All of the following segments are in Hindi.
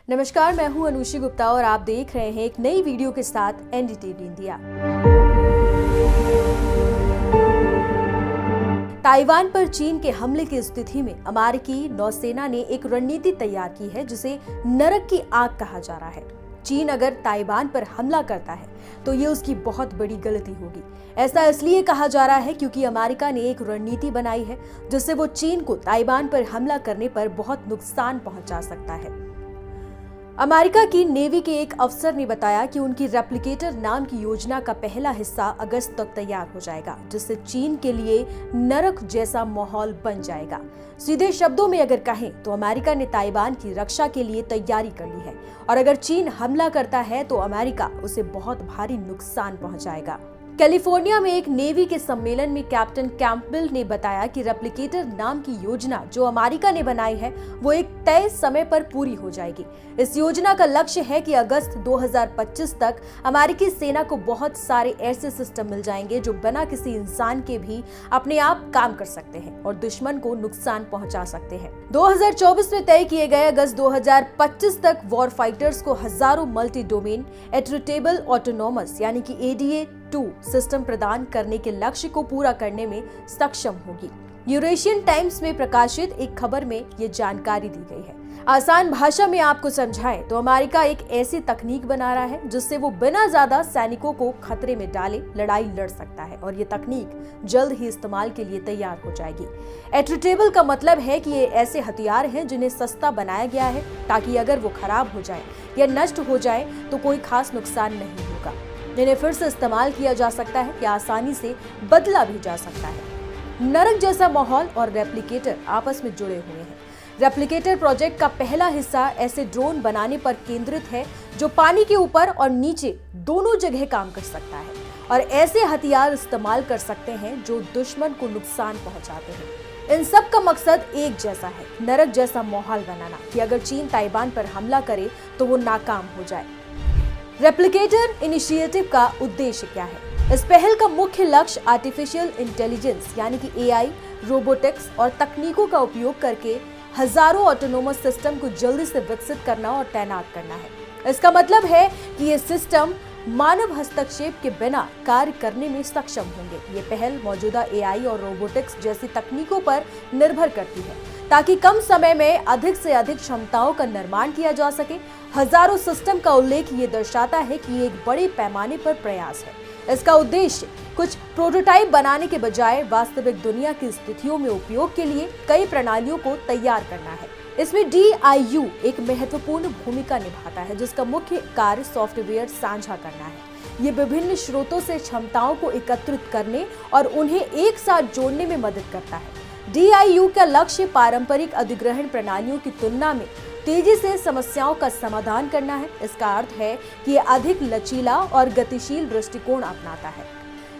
नमस्कार, मैं हूं अनुषी गुप्ता और आप देख रहे हैं एक नई वीडियो के साथ एनडीटीवी इंडिया। ताइवान पर चीन के हमले की स्थिति में अमेरिकी नौसेना ने एक रणनीति तैयार की है जिसे नरक की आग कहा जा रहा है। चीन अगर ताइवान पर हमला करता है तो ये उसकी बहुत बड़ी गलती होगी। ऐसा इसलिए कहा जा रहा है क्योंकि अमेरिका ने एक रणनीति बनाई है जिससे वो चीन को ताइवान पर हमला करने पर बहुत नुकसान पहुंचा सकता है। अमेरिका की नेवी के एक अफसर ने बताया कि उनकी रेप्लिकेटर नाम की योजना का पहला हिस्सा अगस्त तक तैयार हो जाएगा, जिससे चीन के लिए नरक जैसा माहौल बन जाएगा। सीधे शब्दों में अगर कहें तो अमेरिका ने ताइवान की रक्षा के लिए तैयारी कर ली है और अगर चीन हमला करता है तो अमेरिका उसे बहुत भारी नुकसान पहुंचाएगा। कैलिफोर्निया में एक नेवी के सम्मेलन में कैप्टन कैंपबेल ने बताया कि रेप्लिकेटर नाम की योजना जो अमेरिका ने बनाई है वो एक तय समय पर पूरी हो जाएगी। इस योजना का लक्ष्य है कि अगस्त 2025 तक अमेरिकी सेना को बहुत सारे ऐसे सिस्टम मिल जाएंगे जो बिना किसी इंसान के भी अपने आप काम कर सकते हैं और दुश्मन को नुकसान पहुंचा सकते हैं। 2024 में तय किए गए अगस्त 2025 तक वॉर फाइटर्स को हजारों मल्टी डोमेन एट्रिटेबल ऑटोनोमस यानी कि ADA-2 सिस्टम प्रदान करने के लक्ष्य को पूरा करने में सक्षम होगी। यूरेशियन टाइम्स में प्रकाशित एक खबर में ये जानकारी दी गई है। आसान भाषा में आपको समझाएं तो अमेरिका एक ऐसी तकनीक बना रहा है जिससे वो बिना ज्यादा सैनिकों को खतरे में डाले लड़ाई लड़ सकता है और ये तकनीक जल्द ही इस्तेमाल के लिए तैयार हो जाएगी। एट्रिटेबल का मतलब है कि ये ऐसे हथियार हैं जिन्हें सस्ता बनाया गया है ताकि अगर वो खराब हो जाए या नष्ट हो जाए तो कोई खास नुकसान नहीं होगा। इन्हें फिर से इस्तेमाल किया जा सकता है या आसानी से बदला भी जा सकता है। नरक जैसा माहौल और रेप्लिकेटर आपस में जुड़े हुए हैं। रेप्लिकेटर प्रोजेक्ट का पहला हिस्सा ऐसे ड्रोन बनाने पर केंद्रित है जो पानी के ऊपर और नीचे दोनों जगह काम कर सकता है और ऐसे हथियार इस्तेमाल कर सकते हैं जो दुश्मन को नुकसान पहुंचाते हैं। इन सब का मकसद एक जैसा है, नरक जैसा माहौल बनाना कि अगर चीन ताइवान पर हमला करे तो वो नाकाम हो जाए। रेप्लिकेटर इनिशिएटिव का उद्देश्य क्या है? इस पहल का मुख्य लक्ष्य आर्टिफिशियल इंटेलिजेंस यानी कि AI, रोबोटिक्स और तकनीकों का उपयोग करके हजारों ऑटोनोमस सिस्टम को जल्दी से विकसित करना और तैनात करना है। इसका मतलब है कि ये सिस्टम मानव हस्तक्षेप के बिना कार्य करने में सक्षम होंगे। ये पहल मौजूदा AI और रोबोटिक्स जैसी तकनीकों पर निर्भर करती है ताकि कम समय में अधिक से अधिक क्षमताओं का निर्माण किया जा सके। हजारों सिस्टम का उल्लेख ये दर्शाता है कि ये एक बड़े पैमाने पर प्रयास है। इसका उद्देश्य कुछ प्रोटोटाइप बनाने के बजाय वास्तविक दुनिया की स्थितियों में उपयोग के लिए कई प्रणालियों को तैयार करना है। इसमें DIU एक महत्वपूर्ण भूमिका निभाता है जिसका मुख्य कार्य सॉफ्टवेयर साझा करना है। ये विभिन्न स्रोतों से क्षमताओं को एकत्रित करने और उन्हें एक साथ जोड़ने में मदद करता है। DIU का लक्ष्य पारंपरिक अधिग्रहण प्रणालियों की तुलना में तेजी से समस्याओं का समाधान करना है। इसका अर्थ है कि ये अधिक लचीला और गतिशील दृष्टिकोण अपनाता है।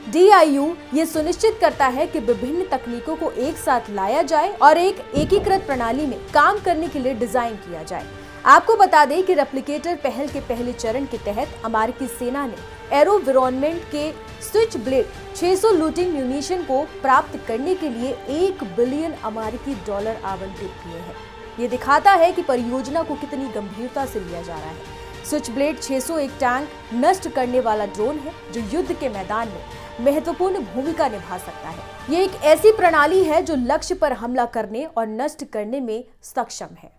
DIU ये सुनिश्चित करता है कि विभिन्न तकनीकों को एक साथ लाया जाए और एक एकीकृत प्रणाली में काम करने के लिए डिजाइन किया जाए। आपको बता दें कि रेप्लिकेटर पहल के पहले चरण के तहत अमेरिकी सेना ने एरोविरोनमेंट के स्विच ब्लेड 600 लूटिंग म्यूनिशन को प्राप्त करने के लिए $1 बिलियन अमेरिकी डॉलर आवंटित किए हैं। ये दिखाता है कि परियोजना को कितनी गंभीरता से लिया जा रहा है। स्विच ब्लेड 600 एक टैंक नष्ट करने वाला ड्रोन है जो युद्ध के मैदान में महत्वपूर्ण भूमिका निभा सकता है। ये एक ऐसी प्रणाली है जो लक्ष्य पर हमला करने और नष्ट करने में सक्षम है।